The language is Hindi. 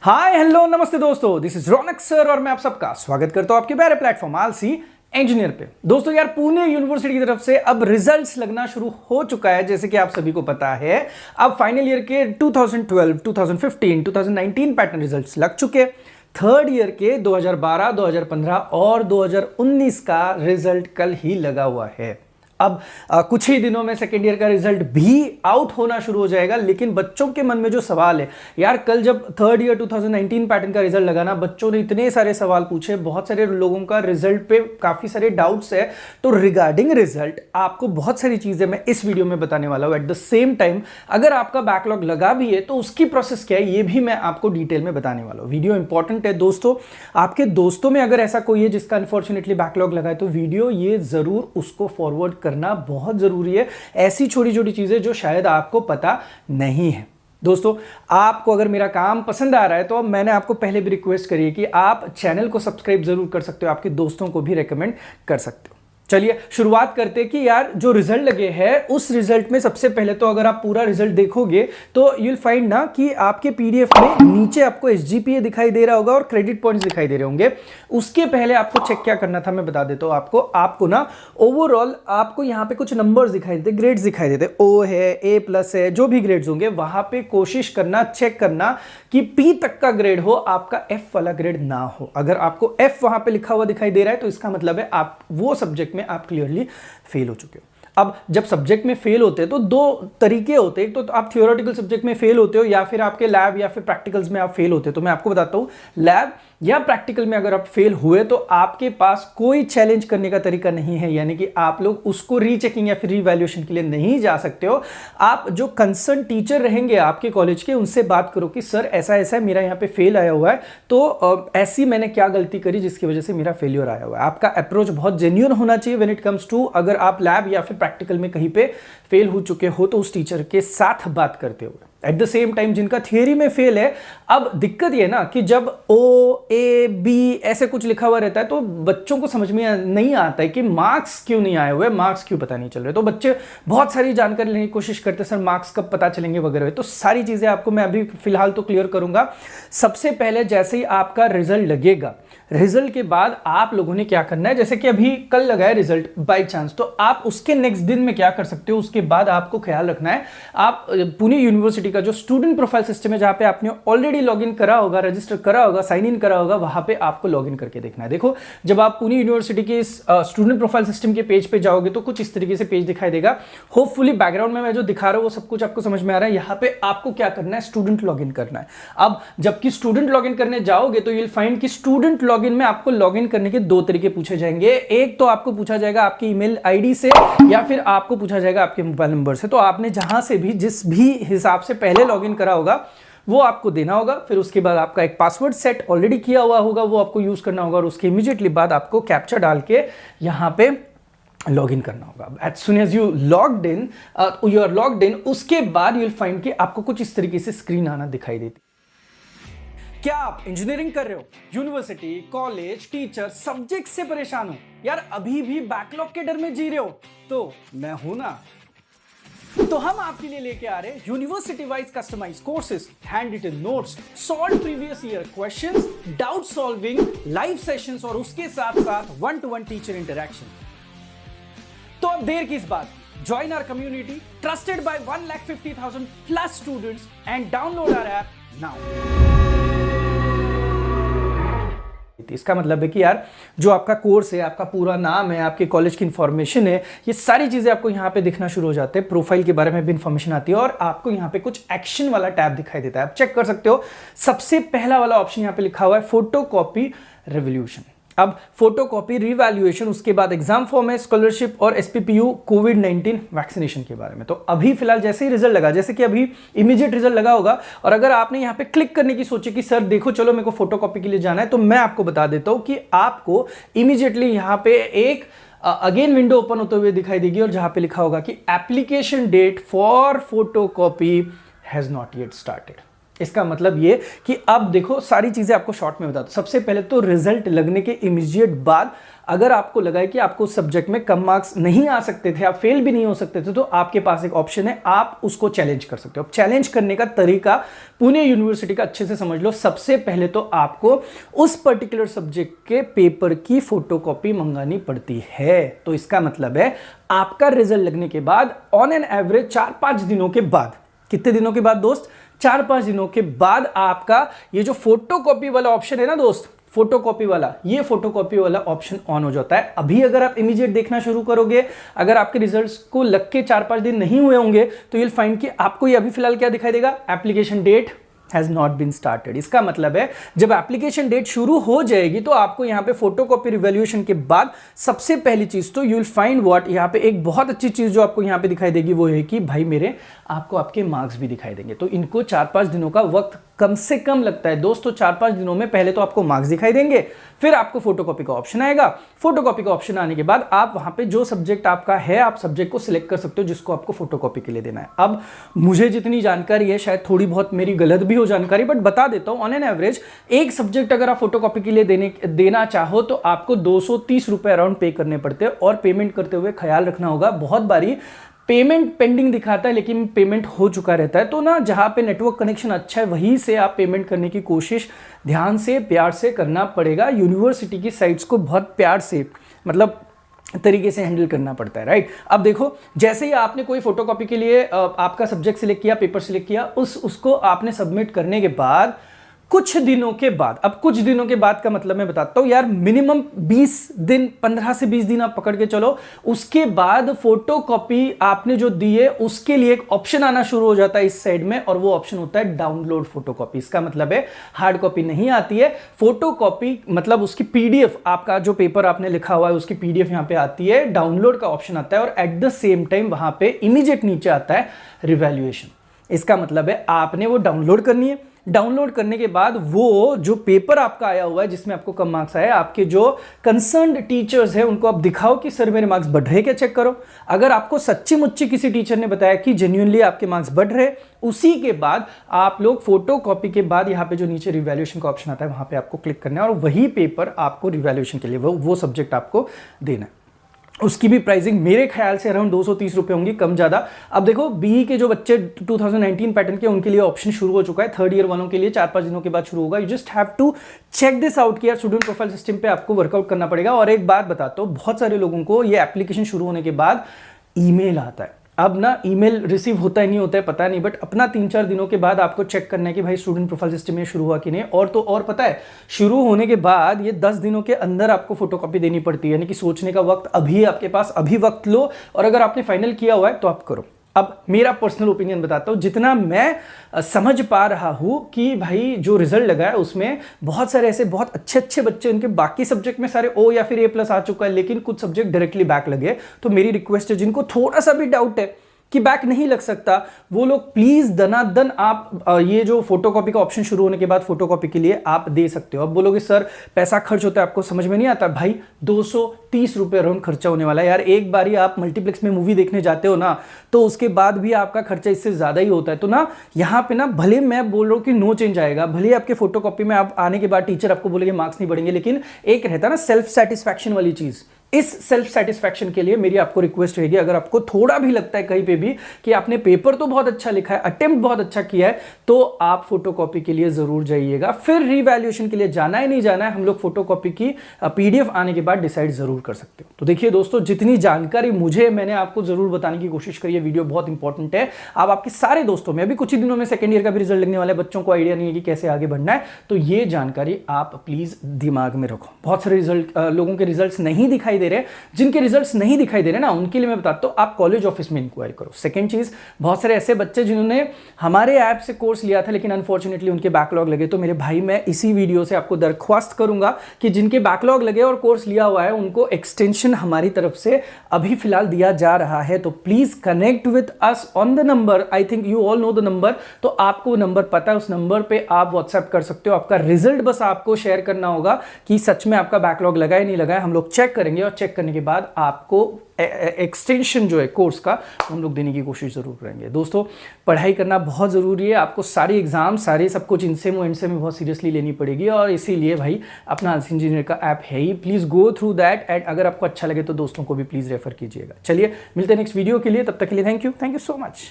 हाय हेलो नमस्ते दोस्तों, दिस इज रौनक सर और मैं आप सबका स्वागत करता हूं आपके प्यारे प्लेटफॉर्म आलसी इंजीनियर पे। दोस्तों यार, पुणे यूनिवर्सिटी की तरफ से अब रिजल्ट्स लगना शुरू हो चुका है, जैसे कि आप सभी को पता है। अब फाइनल ईयर के 2012, 2015, 2019 पैटर्न रिजल्ट्स लग चुके। थर्ड ईयर के 2012, 2015 और 2019 का रिजल्ट कल ही लगा हुआ है। अब कुछ ही दिनों में सेकेंड ईयर का रिजल्ट भी आउट होना शुरू हो जाएगा। लेकिन बच्चों के मन में जो सवाल है यार, कल जब थर्ड ईयर 2019 पैटर्न का रिजल्ट लगा ना, बच्चों ने इतने सारे सवाल पूछे, बहुत सारे लोगों का रिजल्ट पे काफी सारे डाउट्स है। तो रिगार्डिंग रिजल्ट आपको बहुत सारी चीजें मैं इस वीडियो में बताने वाला हूं। एट द सेम टाइम अगर आपका बैकलॉग लगा भी है तो उसकी प्रोसेस क्या है ये भी मैं आपको डिटेल में बताने वाला हूं। वीडियो इंपॉर्टेंट है दोस्तों। आपके दोस्तों में अगर ऐसा कोई है जिसका अनफॉर्चुनेटली बैकलॉग लगा है तो वीडियो ये जरूर उसको फॉरवर्ड करना बहुत जरूरी है। ऐसी छोटी छोटी चीजें जो शायद आपको पता नहीं है। दोस्तों, आपको अगर मेरा काम पसंद आ रहा है तो मैंने आपको पहले भी रिक्वेस्ट करी है कि आप चैनल को सब्सक्राइब जरूर कर सकते हो, आपके दोस्तों को भी रेकमेंड कर सकते हो। चलिए शुरुआत करते हैं कि यार जो रिजल्ट लगे हैं उस रिजल्ट में सबसे पहले तो अगर आप पूरा रिजल्ट देखोगे तो यू विल फाइंड ना कि आपके पीडीएफ में नीचे आपको एसजीपीए दिखाई दे रहा होगा और क्रेडिट पॉइंट्स दिखाई दे रहे होंगे। उसके पहले आपको चेक क्या करना था मैं बता देता हूं आपको ना ओवरऑल आपको यहां पे कुछ नंबर्स दिखाई देते, ग्रेड्स दिखाई देते, ओ है, ए प्लस है, जो भी ग्रेड्स होंगे वहां पे कोशिश करना, चेक करना कि पी तक का ग्रेड हो, आपका एफ वाला ग्रेड ना हो। अगर आपको एफ वहां पे लिखा हुआ दिखाई दे रहा है तो इसका मतलब है आप वो सब्जेक्ट में आप क्लियरली फेल हो चुके हो। अब जब सब्जेक्ट में फेल होते हैं तो दो तरीके होते हैं। तो आप थियोरेटिकल सब्जेक्ट में फेल होते हो या फिर आपके लैब या फिर प्रैक्टिकल्स में आप फेल होते हो। तो मैं आपको बताता हूं, लैब या प्रैक्टिकल में अगर आप फेल हुए तो आपके पास कोई चैलेंज करने का तरीका नहीं है, यानी कि आप लोग उसको रीचेकिंग या फिर रीवैल्यूएशन के लिए नहीं जा सकते हो। आप जो कंसर्न टीचर रहेंगे आपके कॉलेज के, उनसे बात करो कि सर ऐसा ऐसा मेरा यहाँ पे फेल आया हुआ है, तो ऐसी मैंने क्या गलती करी जिसकी वजह से मेरा फेलियर आया हुआ है। आपका अप्रोच बहुत जेन्युइन होना चाहिए व्हेन इट कम्स टू, अगर आप लैब या फिर प्रैक्टिकल में कहीं पे फेल हो चुके हो तो उस टीचर के साथ बात करते हुए। एट द सेम टाइम जिनका थियरी में फेल है, अब दिक्कत ये ना कि जब ओ ए बी ऐसे कुछ लिखा हुआ रहता है तो बच्चों को समझ में नहीं आता है कि मार्क्स क्यों नहीं आए हुए, मार्क्स क्यों पता नहीं चल रहे। तो बच्चे बहुत सारी जानकारी लेने की कोशिश करते हैं, सर मार्क्स कब पता चलेंगे वगैरह। तो सारी चीजें आपको मैं अभी फिलहाल तो क्लियर करूंगा। सबसे पहले जैसे ही आपका रिजल्ट लगेगा, रिजल्ट के बाद आप लोगों ने क्या करना है, जैसे कि अभी कल लगा है रिजल्ट बाय चांस, तो आप उसके नेक्स्ट दिन में क्या कर सकते हो, उसके बाद आपको ख्याल रखना है। आप पुणे यूनिवर्सिटी का जो स्टूडेंट प्रोफाइल सिस्टम है, जहां पे आपने ऑलरेडी लॉगिन करा होगा, रजिस्टर करा होगा, साइन इन करा होगा, वहां पे आपको लॉगिन करके देखना है। देखो, जब आप पुणे यूनिवर्सिटी के स्टूडेंट प्रोफाइल सिस्टम के पेज पे जाओगे तो कुछ इस तरीके से पेज दिखाई देगा। होपफुली बैकग्राउंड में मैं जो दिखा रहा हूं वो सब कुछ आपको समझ में आ रहा है। यहाँ पे आपको क्या करना है, स्टूडेंट लॉगिन करना है। अब जबकि स्टूडेंट लॉगिन करने जाओगे तो यू विल फाइंड कि स्टूडेंट लॉगिन में आपको लॉगिन करने के दो तरीके पूछे जाएंगे। एक तो आपको पूछा जाएगा आपकी ईमेल आईडी से या फिर आपको पूछा जाएगा आपके मोबाइल नंबर से। तो आपने जहां से भी जिस भी हिसाब से पहले लॉगिन करा होगा वो आपको देना होगा। फिर उसके बाद आपका एक पासवर्ड सेट ऑलरेडी किया हुआ होगा, वो आपको यूज करना होगा और उसके इमीडिएटली बाद आपको कैप्चा डाल के यहां पे लॉगिन करना होगा। As soon as you logged in, उसके बाद यू विल फाइंड कि आपको कुछ इस तरीके से स्क्रीन आना दिखाई देती। क्या आप इंजीनियरिंग कर रहे हो, यूनिवर्सिटी, कॉलेज, टीचर, सब्जेक्ट से परेशान हो यार, अभी भी बैकलॉग के डर में जी रहे हो, तो मैं हूं ना। तो हम आपके लिए लेके आ रहे हैं university wise customise courses, hand written notes, solve previous year questions, doubt solving, live sessions और उसके साथ साथ 1-to-1 टीचर इंटरेक्शन। तो अब देर किस बात, join our community trusted by 1,50,000 plus students and download our app now. इसका मतलब है कि यार जो आपका कोर्स है, आपका पूरा नाम है, आपके कॉलेज की इंफॉर्मेशन है, ये सारी चीजें आपको यहाँ पे दिखना शुरू हो जाते हैं। प्रोफाइल के बारे में भी इंफॉर्मेशन आती है और आपको यहाँ पे कुछ एक्शन वाला टैब दिखाई देता है, आप चेक कर सकते हो। सबसे पहला वाला ऑप्शन यहाँ पे लिखा हुआ है फोटोकॉपी रिवॉल्यूशन। अब फोटोकॉपी रिवैल्यूएशन, उसके बाद एग्जाम फॉर्म है, स्कॉलरशिप और एसपीपीयू कोविड-19 वैक्सीनेशन के बारे में। तो अभी फिलहाल जैसे ही रिजल्ट लगा, जैसे कि अभी इमीडिएट रिजल्ट लगा होगा और अगर आपने यहाँ पे क्लिक करने की सोची कि सर देखो चलो मेरे को फोटोकॉपी के लिए जाना है, तो मैं आपको बता देता हूं कि आपको इमीडिएटली यहाँ पे एक अगेन विंडो ओपन होते हुए दिखाई देगी और जहां पे लिखा होगा कि application date for photocopy has not yet started. इसका मतलब ये कि अब देखो सारी चीजें आपको शॉर्ट में बता दूं। सबसे पहले तो रिजल्ट लगने के इमीडिएट बाद अगर आपको लगा है कि आपको उस सब्जेक्ट में कम मार्क्स नहीं आ सकते थे, आप फेल भी नहीं हो सकते थे, तो आपके पास एक ऑप्शन है, आप उसको चैलेंज कर सकते हो। चैलेंज करने का तरीका पुणे यूनिवर्सिटी का अच्छे से समझ लो। सबसे पहले तो आपको उस पर्टिकुलर सब्जेक्ट के पेपर की फोटोकॉपी मंगानी पड़ती है। तो इसका मतलब है आपका रिजल्ट लगने के बाद ऑन एन एवरेज 4-5 दिनों के बाद, कितने दिनों के बाद दोस्त, 4-5 दिनों के बाद आपका ये जो फोटोकॉपी वाला ऑप्शन है ना दोस्त, फोटोकॉपी वाला, ये फोटोकॉपी वाला ऑप्शन ऑन हो जाता है। अभी अगर आप इमीडिएट देखना शुरू करोगे, अगर आपके रिजल्ट्स को लग के 4-5 दिन नहीं हुए होंगे, तो you'll फाइंड कि आपको ये अभी फिलहाल क्या दिखाई देगा, application date has not been started. इसका मतलब है जब एप्लीकेशन डेट शुरू हो जाएगी तो आपको यहां पे फोटोकॉपी रिवैल्यूएशन के बाद सबसे पहली चीज तो यू विल फाइंड व्हाट, यहां पे एक बहुत अच्छी चीज जो आपको यहां पे दिखाई देगी वो है कि भाई मेरे आपको आपके मार्क्स भी दिखाई देंगे। तो इनको 4-5 दिनों का वक्त कम से कम लगता है दोस्तों। 4-5 दिनों में पहले तो आपको मार्क्स दिखाई देंगे, फिर आपको फोटोकॉपी का ऑप्शन आएगा। फोटोकॉपी का ऑप्शन आने के बाद आप वहां पे जो सब्जेक्ट आपका है, आप सब्जेक्ट को सिलेक्ट कर सकते हो जिसको आपको फोटोकॉपी के लिए देना है। अब मुझे जितनी जानकारी है, शायद थोड़ी बहुत मेरी गलत भी हो जानकारी, बट बता देता हूं, ऑन एन एवरेज एक सब्जेक्ट अगर आप फोटोकॉपी के लिए देना चाहो तो आपको 230 रुपए अराउंड पे करने पड़ते हैं। और पेमेंट करते हुए ख्याल रखना होगा, बहुत बारी पेमेंट पेंडिंग दिखाता है लेकिन पेमेंट हो चुका रहता है। तो ना जहां पे नेटवर्क कनेक्शन अच्छा है वहीं से आप पेमेंट करने की कोशिश ध्यान से प्यार से करना पड़ेगा। यूनिवर्सिटी की साइट्स को बहुत प्यार से मतलब तरीके से हैंडल करना पड़ता है, राइट। अब देखो, जैसे ही आपने कोई फोटोकॉपी के लिए आपका सब्जेक्ट सिलेक्ट किया, पेपर सिलेक्ट किया, उसको आपने सबमिट करने के बाद कुछ दिनों के बाद, अब कुछ दिनों के बाद का मतलब मैं बताता हूं यार, मिनिमम 20 दिन, 15 से 20 दिन आप पकड़ के चलो, उसके बाद फोटोकॉपी आपने जो दी है उसके लिए एक ऑप्शन आना शुरू हो जाता है इस साइड में, और वो ऑप्शन होता है डाउनलोड फोटोकॉपी। इसका मतलब है हार्ड कॉपी नहीं आती है, फोटोकॉपी मतलब उसकी पीडीएफ, आपका जो पेपर आपने लिखा हुआ है उसकी पीडीएफ यहां पे आती है, डाउनलोड का ऑप्शन आता है, और एट द सेम टाइम वहां पे इमीडिएट नीचे आता है रिवैल्यूएशन। इसका मतलब है आपने वो डाउनलोड करनी है। डाउनलोड करने के बाद वो जो पेपर आपका आया हुआ है जिसमें आपको कम मार्क्स आए, आपके जो कंसर्न्ड टीचर्स हैं उनको आप दिखाओ कि सर मेरे मार्क्स बढ़ रहे, क्या चेक करो। अगर आपको सच्ची मुच्ची किसी टीचर ने बताया कि जेन्युइनली आपके मार्क्स बढ़ रहे, उसी के बाद आप लोग फोटो कॉपी के बाद यहाँ पे जो नीचे रिवैल्यूएशन का ऑप्शन आता है वहां पे आपको क्लिक करना है, और वही पेपर आपको रिवैल्यूएशन के लिए वो सब्जेक्ट आपको देना है। उसकी भी प्राइसिंग मेरे ख्याल से अराउंड 230 रुपए होंगी, कम ज्यादा। अब देखो, बीई के जो बच्चे 2019 पैटर्न के, उनके लिए ऑप्शन शुरू हो चुका है। थर्ड ईयर वालों के लिए 4-5 दिनों के बाद शुरू होगा। You just have to check this out कि यार स्टूडेंट प्रोफाइल सिस्टम पे आपको वर्कआउट करना पड़ेगा। और एक बात बताता हूं, बहुत सारे लोगों को ये एप्लीकेशन शुरू होने के बाद ईमेल आता है। अब ना ईमेल रिसीव होता है नहीं होता है पता नहीं, बट अपना 3-4 दिनों के बाद आपको चेक करना है कि भाई स्टूडेंट प्रोफाइल सिस्टम में शुरू हुआ कि नहीं। और तो और पता है, शुरू होने के बाद ये 10 दिनों के अंदर आपको फोटोकॉपी देनी पड़ती है, यानी कि सोचने का वक्त अभी आपके पास, अभी वक्त लो, और अगर आपने फाइनल किया हुआ है तो आप करो। अब मेरा पर्सनल ओपिनियन बताता हूं, जितना मैं समझ पा रहा हूं कि भाई जो रिजल्ट लगा है उसमें बहुत सारे ऐसे बहुत अच्छे अच्छे बच्चे, उनके बाकी सब्जेक्ट में सारे ओ या फिर A+ आ चुका है, लेकिन कुछ सब्जेक्ट डायरेक्टली बैक लगे। तो मेरी रिक्वेस्ट है, जिनको थोड़ा सा भी डाउट है कि बैक नहीं लग सकता, वो लोग प्लीज दनादन आप ये जो फोटोकॉपी का ऑप्शन शुरू होने के बाद फोटोकॉपी के लिए आप दे सकते हो। अब बोलोगे सर पैसा खर्च होता है, आपको समझ में नहीं आता। भाई 230 रुपए अराउंड खर्चा होने वाला है यार। एक बारी आप मल्टीप्लेक्स में मूवी देखने जाते हो ना, तो उसके बाद भी आपका खर्चा इससे ज्यादा ही होता है। तो ना यहाँ पे ना, भले मैं बोल रहा हूँ कि नो चेंज आएगा, भले आपके फोटोकॉपी में आप आने के बाद टीचर आपको बोलेंगे मार्क्स नहीं बढ़ेंगे, लेकिन एक रहता है ना सेल्फ सेटिस्फैक्शन वाली चीज। इस सेल्फ सेटिस्फैक्शन के लिए मेरी आपको रिक्वेस्ट रहेगी, अगर आपको थोड़ा भी लगता है कहीं पे भी कि आपने पेपर तो बहुत अच्छा लिखा है, अटेम्प्ट बहुत अच्छा किया है, तो आप फोटोकॉपी के लिए जरूर जाइएगा। फिर रिवैल्यूएशन के लिए जाना है नहीं जाना है, हम लोग फोटोकॉपी की पीडीएफ आने के बाद डिसाइड जरूर कर सकते हो। तो देखिए दोस्तों, जितनी जानकारी मुझे, मैंने आपको जरूर बताने की कोशिश करी है। वीडियो बहुत इंपॉर्टेंट है। अब आपके सारे दोस्तों में अभी कुछ ही दिनों में सेकंड ईयर का भी रिजल्ट लगने वाला है, बच्चों को आइडिया नहीं है कि कैसे आगे बढ़ना है, तो ये जानकारी आप प्लीज दिमाग में रखो। बहुत सारे लोगों के रिजल्ट नहीं दिखाई दे रहे, जिनके रिजल्ट्स नहीं दिखाई दे रहे ना, उनके लिए मैं बताता हूं, आप कॉलेज ऑफिस में इंक्वायरी करो। सेकंड चीज, बहुत सारे ऐसे बच्चे जिन्होंने हमारे ऐप से कोर्स लिया था लेकिन अनफॉर्चुनेटली उनके बैकलॉग लगे, तो मेरे भाई मैं इसी वीडियो से आपको दरख्वास्त करूंगा कि जिनके बैकलॉग लगे और कोर्स लिया हुआ है, उनको एक्सटेंशन हमारी तरफ से अभी फिलहाल दिया जा रहा है। तो please connect with us on the number, I think you all know the number, तो आपको नंबर पता है, उस नंबर पे आप व्हाट्सएप कर सकते हो। आपका रिजल्ट बस आपको शेयर करना होगा कि सच में आपका बैकलॉग लगा है नहीं लगा है, हम लोग चेक करेंगे, और चेक करने के बाद आपको एक्सटेंशन जो है कोर्स का हम लोग देने की कोशिश ज़रूर करेंगे। दोस्तों पढ़ाई करना बहुत ज़रूरी है, आपको सारे एग्जाम सारे सब कुछ इनसे में बहुत सीरियसली लेनी पड़ेगी और इसीलिए भाई अपना आलसी इंजीनियर का ऐप है ही, please go through that and अगर आपको अच्छा लगे तो दोस्तों को भी प्लीज़ रेफर कीजिएगा। चलिए मिलते हैं नेक्स्ट वीडियो के लिए, तब तक के लिए थैंक यू सो मच।